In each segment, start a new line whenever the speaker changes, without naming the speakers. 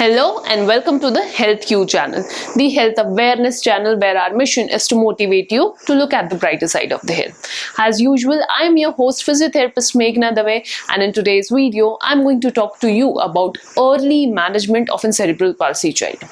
Hello and welcome to the Health Q channel, the health awareness channel where our mission is to motivate you to look at the brighter side of the health. As usual, I am your host, physiotherapist Meghana, and in today's video, I am going to talk to you about early management of a cerebral palsy child.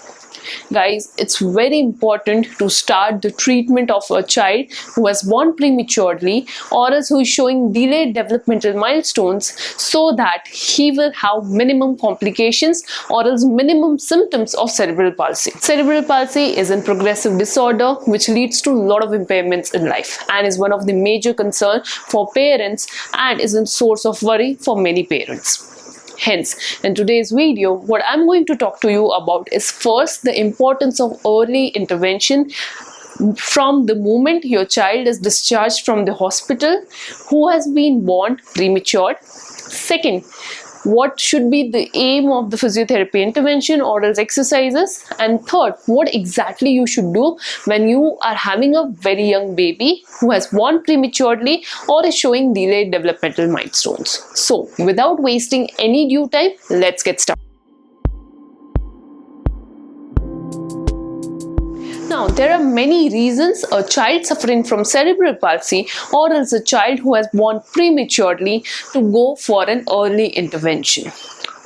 Guys, it's very important to start the treatment of a child who was born prematurely or else who is showing delayed developmental milestones so that he will have minimum complications or else minimum symptoms of cerebral palsy. Cerebral palsy is a progressive disorder which leads to a lot of impairments in life and is one of the major concerns for parents and is a source of worry for many parents. Hence, in today's video, what I'm going to talk to you about is first the importance of early intervention from the moment your child is discharged from the hospital who has been born premature. Second, what should be the aim of the physiotherapy intervention or else exercises, and third, what exactly you should do when you are having a very young baby who has born prematurely or is showing delayed developmental milestones. So without wasting any due time, let's get started. Now, there are many reasons a child suffering from cerebral palsy or else a child who has born prematurely to go for an early intervention.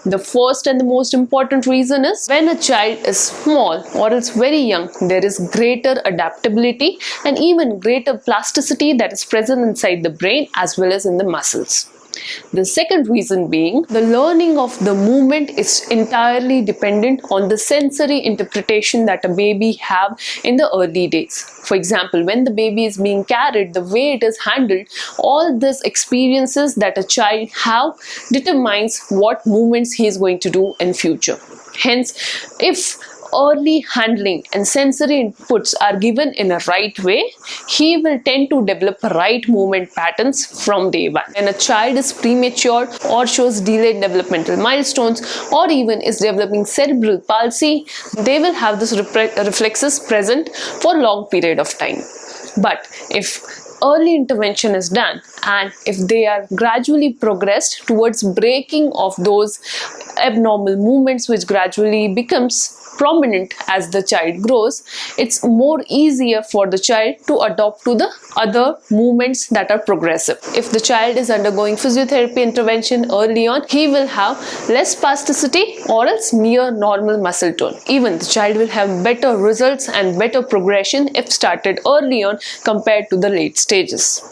The first and the most important reason is when a child is small or else very young, there is greater adaptability and even greater plasticity that is present inside the brain as well as in the muscles. The second reason being the learning of the movement is entirely dependent on the sensory interpretation that a baby have in the early days. For example, when the baby is being carried, the way it is handled, all these experiences that a child have determines what movements he is going to do in future. Hence, if early handling and sensory inputs are given in a right way, he will tend to develop right movement patterns from day one. When a child is premature or shows delayed developmental milestones or even is developing cerebral palsy, they will have this reflexes present for a long period of time. But if early intervention is done and if they are gradually progressed towards breaking of those abnormal movements which gradually becomes prominent as the child grows, it's more easier for the child to adopt to the other movements that are progressive. If the child is undergoing physiotherapy intervention early on, he will have less spasticity or else near normal muscle tone. Even the child will have better results and better progression if started early on compared to the late stages.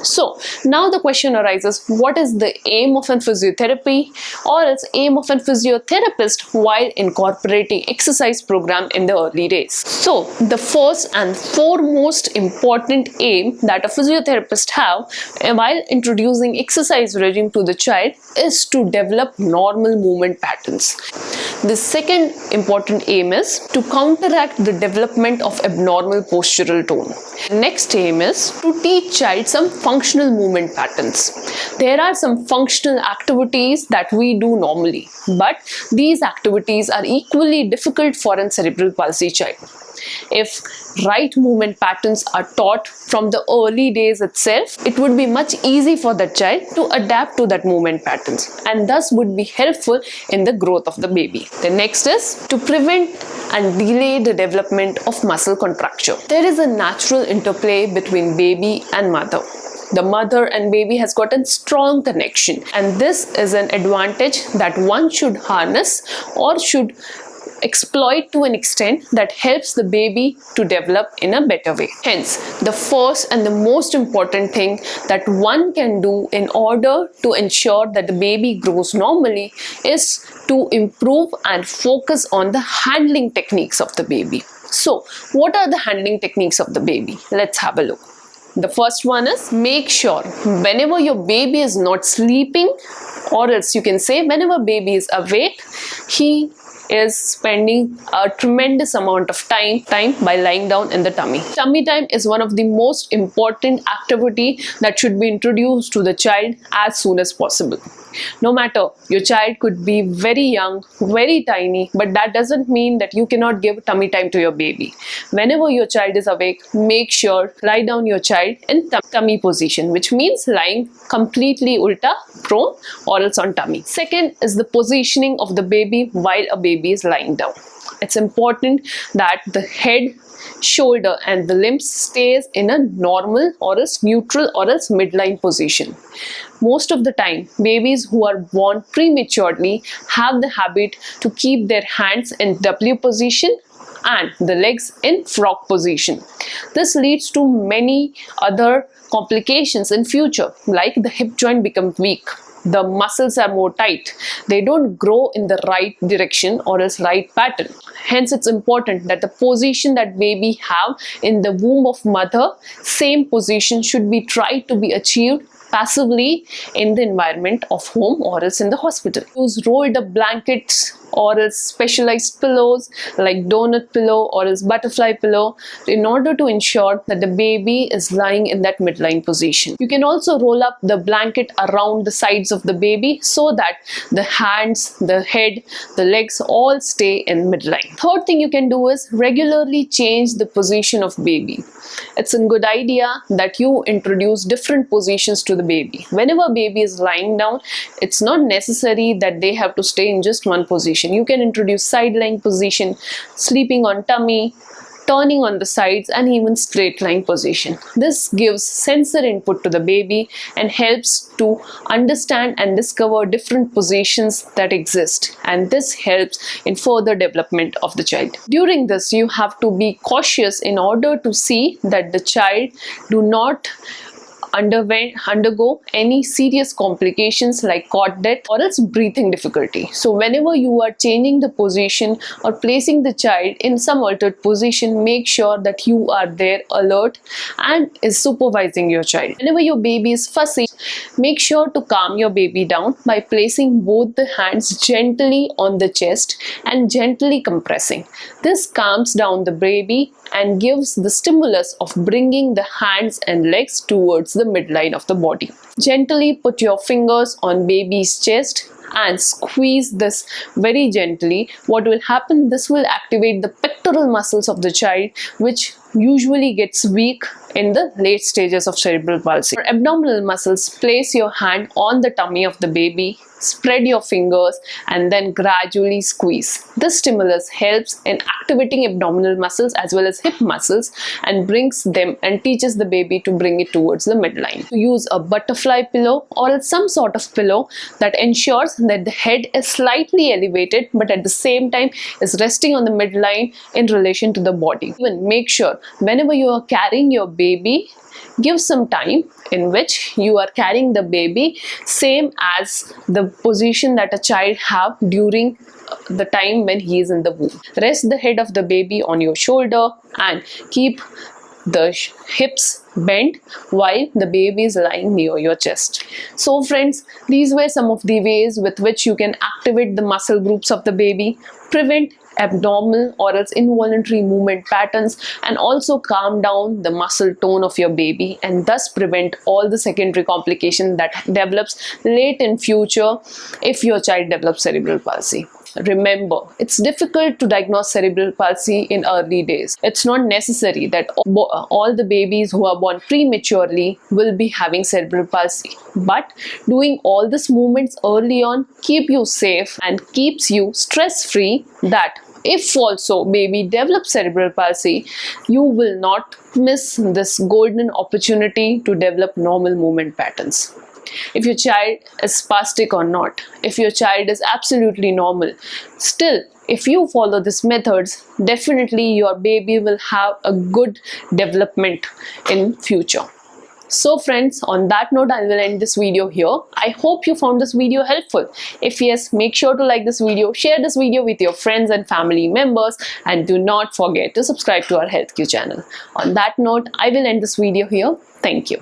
So now the question arises, what is the aim of a physiotherapy or else aim of a physiotherapist while incorporating exercise program in the early days? So the first and foremost important aim that a physiotherapist have while introducing exercise regime to the child is to develop normal movement patterns. The second important aim is to counteract the development of abnormal postural tone. Next aim is to teach child some functional movement patterns. There are some functional activities that we do normally, but these activities are equally difficult for a cerebral palsy child. If right movement patterns are taught from the early days itself, it would be much easy for the child to adapt to that movement patterns and thus would be helpful in the growth of the baby. The next is to prevent and delay the development of muscle contracture. There is a natural interplay between baby and mother. The mother and baby has got a strong connection, and this is an advantage that one should harness or should exploit to an extent that helps the baby to develop in a better way. Hence, the first and the most important thing that one can do in order to ensure that the baby grows normally is to improve and focus on the handling techniques of the baby. So, what are the handling techniques of the baby? Let's have a look. The first one is make sure whenever your baby is not sleeping, or else you can say whenever baby is awake, he is spending a tremendous amount of time by lying down in the tummy. Tummy time is one of the most important activity that should be introduced to the child as soon as possible. No matter, your child could be very young, very tiny, but that doesn't mean that you cannot give tummy time to your baby. Whenever your child is awake, make sure lie down your child in tummy position, which means lying completely ulta, prone, or else on tummy. Second is the positioning of the baby while a baby is lying down. It's important that the head, shoulder and the limbs stays in a normal or else neutral or else midline position. Most of the time, babies who are born prematurely have the habit to keep their hands in W position and the legs in frog position. This leads to many other complications in future, like the hip joint becomes weak, the muscles are more tight, they don't grow in the right direction or else right pattern. Hence, it's important that the position that baby have in the womb of mother, same position should be tried to be achieved passively in the environment of home or else in the hospital. Use rolled up blankets or else specialized pillows like donut pillow or else butterfly pillow in order to ensure that the baby is lying in that midline position. You can also roll up the blanket around the sides of the baby so that the hands, the head, the legs all stay in midline. Third thing you can do is regularly change the position of baby. It's a good idea that you introduce different positions to the baby. Whenever baby is lying down, it's not necessary that they have to stay in just one position. You can introduce side lying position, sleeping on tummy, turning on the sides and even straight lying position. This gives sensor input to the baby and helps to understand and discover different positions that exist, and this helps in further development of the child. During this, you have to be cautious in order to see that the child do not undergo any serious complications like cot death or else breathing difficulty. So whenever you are changing the position or placing the child in some altered position, make sure that you are there alert and is supervising your child. Whenever your baby is fussy, make sure to calm your baby down by placing both the hands gently on the chest and gently compressing. This calms down the baby and gives the stimulus of bringing the hands and legs towards the midline of the body. Gently put your fingers on baby's chest and squeeze this very gently. What will happen? This will activate the pectoral muscles of the child, which usually gets weak in the late stages of cerebral palsy. For abdominal muscles, place your hand on the tummy of the baby, spread your fingers and then gradually squeeze. This stimulus helps in activating abdominal muscles as well as hip muscles and brings them and teaches the baby to bring it towards the midline. To use a butterfly pillow or some sort of pillow that ensures that the head is slightly elevated but at the same time is resting on the midline in relation to the body. Even make sure whenever you are carrying your baby, give some time in which you are carrying the baby same as the position that a child have during the time when he is in the womb. Rest the head of the baby on your shoulder and keep the hips bent while the baby is lying near your chest. So friends, these were some of the ways with which you can activate the muscle groups of the baby, prevent abnormal or else involuntary movement patterns, and also calm down the muscle tone of your baby and thus prevent all the secondary complications that develops late in future if your child develops cerebral palsy. Remember, it's difficult to diagnose cerebral palsy in early days. It's not necessary that all the babies who are born prematurely will be having cerebral palsy. But doing all these movements early on keep you safe and keeps you stress-free, that if also baby develops cerebral palsy, you will not miss this golden opportunity to develop normal movement patterns. If your child is spastic or not, if your child is absolutely normal, still if you follow these methods, definitely your baby will have a good development in future. So friends, on that note, I will end this video here. I hope you found this video helpful. If yes, make sure to like this video, share this video with your friends and family members, and do not forget to subscribe to our HealthQ channel. On that note, I will end this video here. Thank you.